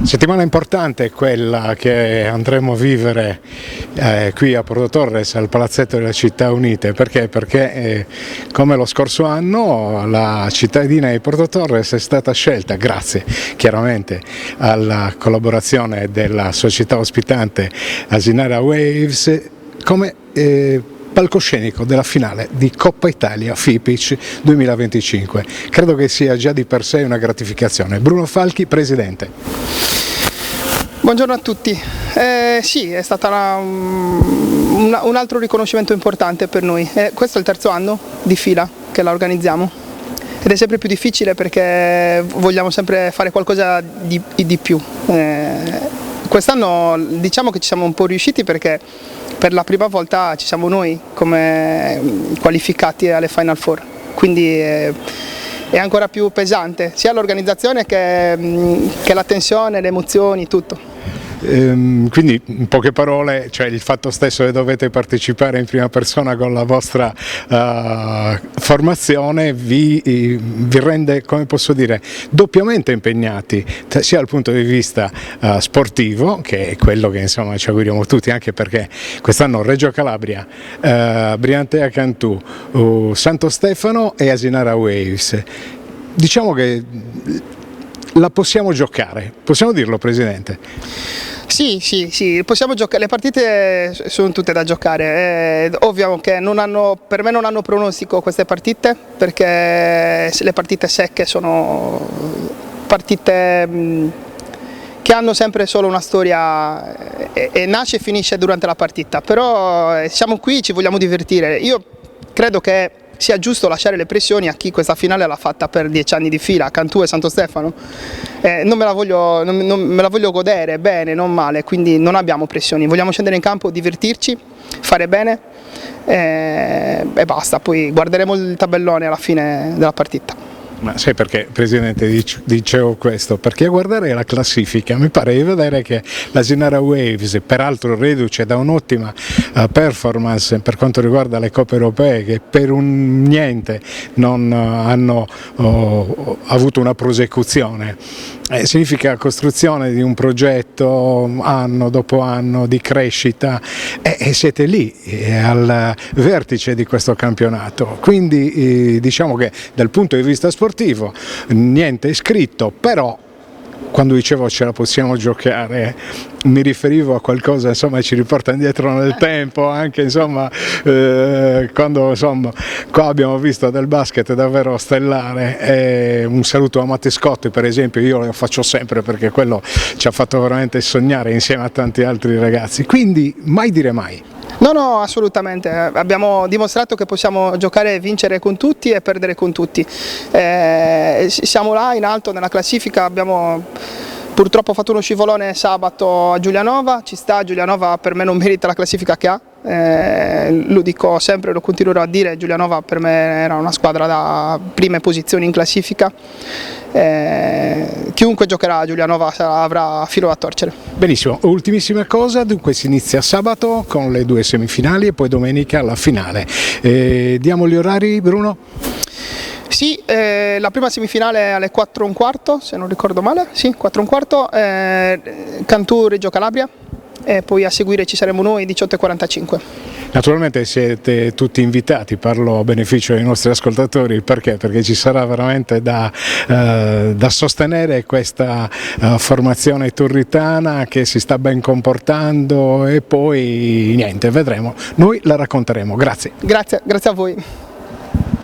Settimana importante è quella che andremo a vivere qui a Porto Torres, al Palazzetto delle Città Unite. Perché? Perché come lo scorso anno la cittadina di Porto Torres è stata scelta, grazie chiaramente alla collaborazione della società ospitante Asinara Waves, come palcoscenico della finale di Coppa Italia FIPIC 2025. Credo che sia già di per sé una gratificazione. Bruno Falchi, Presidente. Buongiorno a tutti. Sì, è stato un altro riconoscimento importante per noi. Questo è il terzo anno di fila che la organizziamo ed è sempre più difficile perché vogliamo sempre fare qualcosa di più. Quest'anno diciamo che ci siamo un po' riusciti perché per la prima volta ci siamo noi come qualificati alle Final Four, quindi è ancora più pesante sia l'organizzazione che la tensione, le emozioni, tutto. Quindi in poche parole, cioè il fatto stesso che dovete partecipare in prima persona con la vostra formazione vi rende, come posso dire, doppiamente impegnati, sia dal punto di vista sportivo, che è quello che insomma ci auguriamo tutti, anche perché quest'anno Reggio Calabria, Briantea Cantù, Santo Stefano e Asinara Waves. Diciamo che la possiamo giocare, possiamo dirlo, Presidente? Sì, possiamo giocare, le partite sono tutte da giocare, è ovvio che per me non hanno pronostico queste partite, perché le partite secche sono partite che hanno sempre solo una storia e nasce e finisce durante la partita, però siamo qui, ci vogliamo divertire. Io credo che sia giusto lasciare le pressioni a chi questa finale l'ha fatta per 10 anni di fila, Cantù e Santo Stefano. Non me la voglio godere bene, non male, quindi non abbiamo pressioni, vogliamo scendere in campo, divertirci, fare bene e basta, poi guarderemo il tabellone alla fine della partita. Ma sai perché, Presidente, dicevo questo? Perché a guardare la classifica mi pare di vedere che la Asinara Waves, peraltro reduce da un'ottima performance per quanto riguarda le coppe europee, che per un niente non hanno avuto una prosecuzione, significa costruzione di un progetto anno dopo anno di crescita e siete lì al vertice di questo campionato, quindi diciamo che dal punto di vista sportivo niente è scritto, però quando dicevo ce la possiamo giocare mi riferivo a qualcosa insomma ci riporta indietro nel tempo, anche insomma quando insomma qua abbiamo visto del basket davvero stellare, un saluto a Mattescotti per esempio, io lo faccio sempre perché quello ci ha fatto veramente sognare insieme a tanti altri ragazzi, quindi mai dire mai. No, assolutamente, abbiamo dimostrato che possiamo giocare e vincere con tutti e perdere con tutti. Siamo là in alto nella classifica, abbiamo purtroppo fatto uno scivolone sabato a Giulianova, ci sta, Giulianova per me non merita la classifica che ha, lo dico sempre, lo continuerò a dire, Giulianova per me era una squadra da prime posizioni in classifica, chiunque giocherà a Giulianova avrà filo da torcere. Benissimo, ultimissima cosa, dunque si inizia sabato con le 2 semifinali e poi domenica la finale. Diamo gli orari, Bruno? Sì, la prima semifinale è alle 4:15, se non ricordo male, sì, 4:15, Cantù Reggio Calabria e poi a seguire ci saremo noi 18:45. Naturalmente siete tutti invitati, parlo a beneficio dei nostri ascoltatori, perché? Perché ci sarà veramente da sostenere questa formazione turritana che si sta ben comportando e poi niente, vedremo, noi la racconteremo, grazie. Grazie a voi.